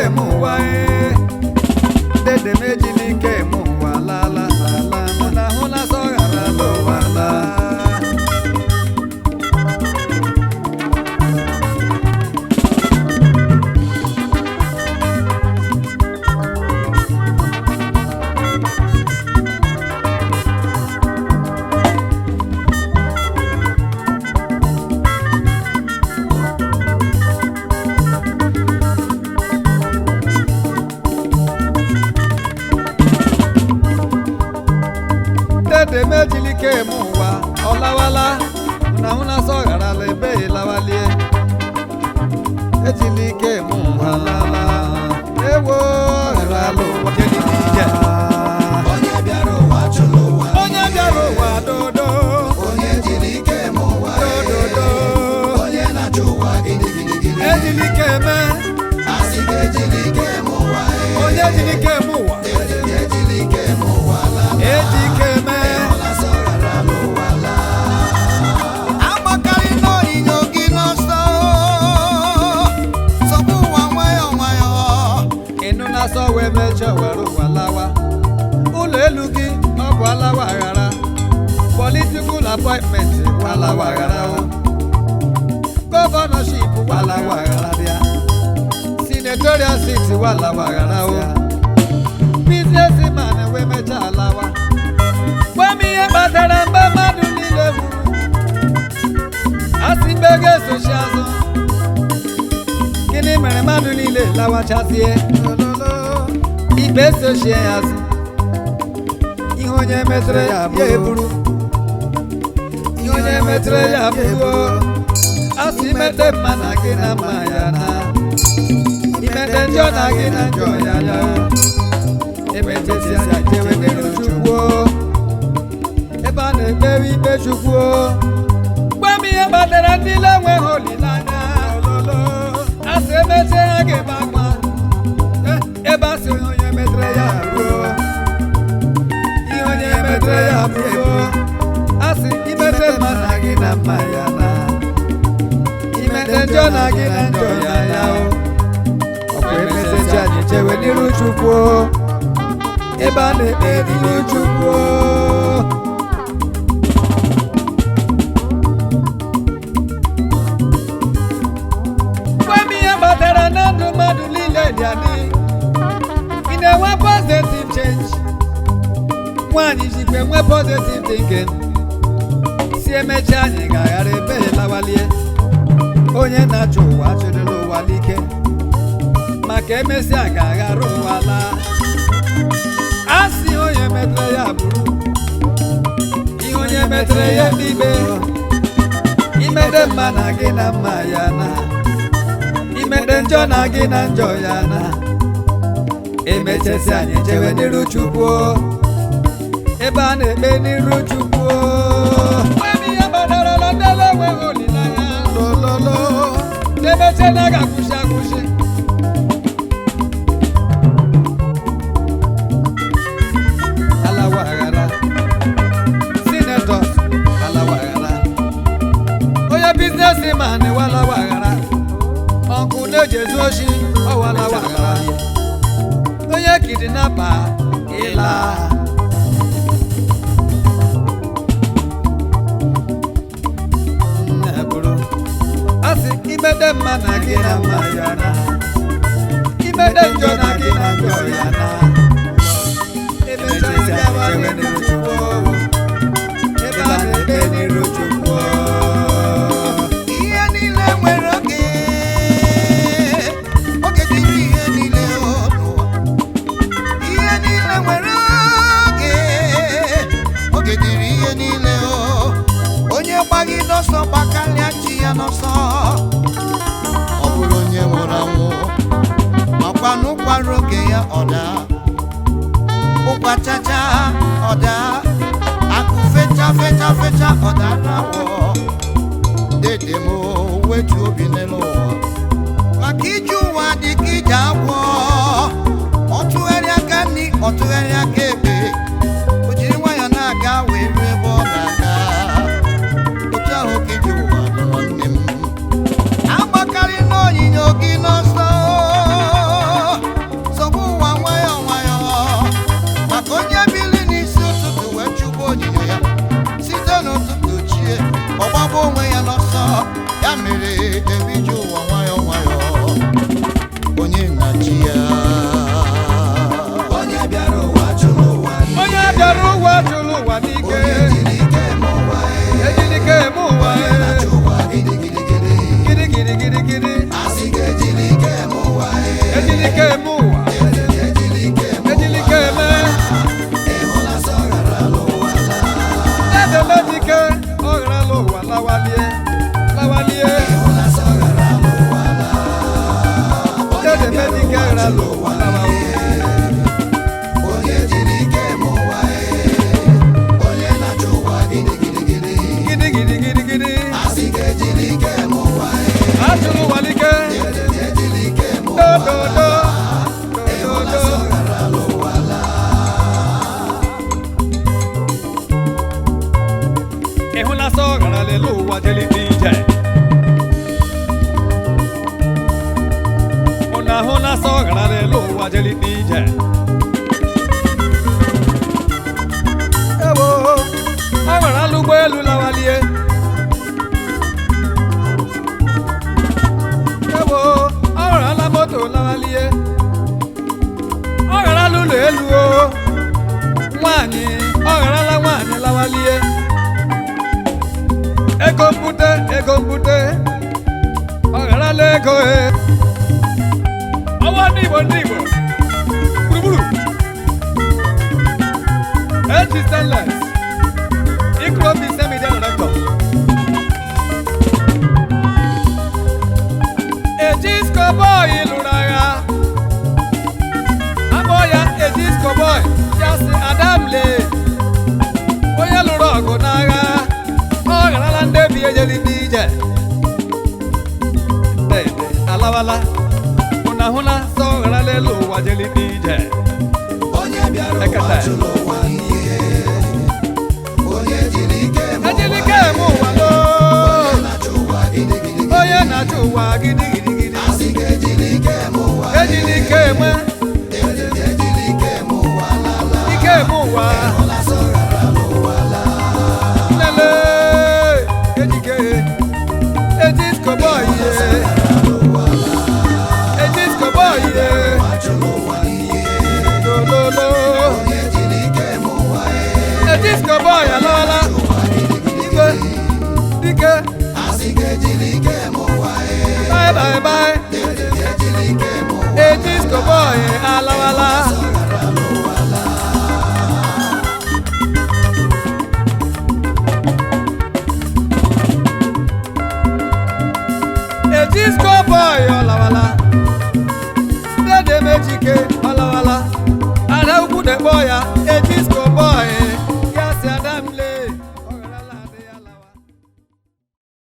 muwa dede mejilike muwa la la la na huna sogara lo wala de mejilike muwa olawala na huna sogara le be lawalie ejilike muwa la la ewo ralo jelike onye biaro wa cholo wa onye biaro wa dodo onye jilike muwa dodo onye na chuwa gidi ejilike me asike jilike muwa onye jilike muwa ejilike muwa la ejike me so we meche were walawa ụlọ elu gị ọ bụ alawa aghara political appointment walawa aghara governorship walawa aghara bịa senatorial seat walawa aghara businessman we meche alawa gwa m ihe kpatara mgbe mmadụ niile gburu asị mgbe ga-esochi azụ gịnị mere mmadụ niile lawachazie ibe sochie azụ ihe onye metere ya eburu ihe onye metere ya bụo asị imete mma na gị na mma ya na imete njọ na gị na njọ ya ya emetesịa jewe n'iru Chukwu ebe a na-ekpewe ikpe Chukwu gwa m ihe kpatara ndị ile enweghị olileanya asị emete ha ga-ebe akwa ebe asị onye metere ya bụo ihe onye metere ya bụo asị imete mma na gị na mma ya na imete njọ na gị na njọ ya ya ọkwa emetechi anyị chewe n'iru Chukwu ebe a na-ekpe n'iru Chukwu gwa m ihe kpatara na ndụ mmadụ niile dị adị ị na-enwe positive change nwaanyị jikwa enwe positive thinking si emechi anyị ga-aghara ebe lawalie onye na-achọ ụwa achụrụla ụwa n'ike maka emesịa ga-aghara ụwa laa asị onye metere ya bụrụ ihe onye metere ya n'ikpe imede mma na gị na mma ya na imede njọ na gị na njọ ya na emechesi anyị jewe n'iru Chukwu ebe a na-ekpe n'iru Chukwu ebe ihe gbadarala ndị enweghị olileanya lololo emeche na ga-akwụsị akwụsị alawa aghara senators alawa aghara onye businessman walawa aghara ọkụ na-eji ezu oshi ọwalawa aghara onye kidnapa ịla asị imede mma na gị na mma ya na imede njọ na gị na njọ ya na emechara gawa n'iru Chukwu ebe a na-ekpe n'iru Chukwu ihe niile nwere oge dịrị ihe niile ihe niile nwere oge dịrị ihe niile onye gbaghị n'ọsọ gbakarịa chi ya n'ọsọ ọ bụrụ onye nwụrụ anwụ makwa n'ụkwara oge ya ọda ụkwa chacha ọda akụ fecha ọda na-awọ dede m wetu obi n'elu ụwa maka ije ụwa dị ka ije agwọ ọtụgharị aka nri ọtụgharị aka ekpe o jiri nwayọ na-aga wee ruo ebe ọ na-aga otu ahụ ka ije ụwa dị nwanne m agbakarị n'onyinyo gị n'ọsọ ejilike mụwa ejilike me ede medike ọghara ụwa lawalie lawalie ede medike ọghara ụwa lawalie gidi gidi gidi gidi atụrụ walike do do do do do do ịhụla sọ gara lele ụwa jeli n'ije ụna hụla sọ gara lele ụwa jeli n'ije ewo ọ nwere alụgbọ elu lawalie ewo ọ nwere ala moto lawalie ọ nwere alụlọ elu o nwaanyị ọ nwere ala nwaanyị lawalie ego mbute ọ ghara ala ego ọwa ndị Igbo gburugburu eji stainless ikrobi semidia director eji skoboy lụrụ agha abụọ ya eji skoboy ya si adamle onye lụrụ ọgụ n'agha ọ gharala ndị bi ejeli n'ije dede alawala ụna hụna sọ gharala elu ụwa jeli n'ije ekete ejilike eme ụwa lo onye na-achụ ụwa gidi gidi gidi ejilike eme ike eme ụwa lele ejike ejiskoboy ejiskoboy lololo ejiskoboy alala igwe dike bye bye bye ejiskoboy alawala ejiskoboy alawala dede mejike alawala ada ukwu dekpo ya ejiskoboy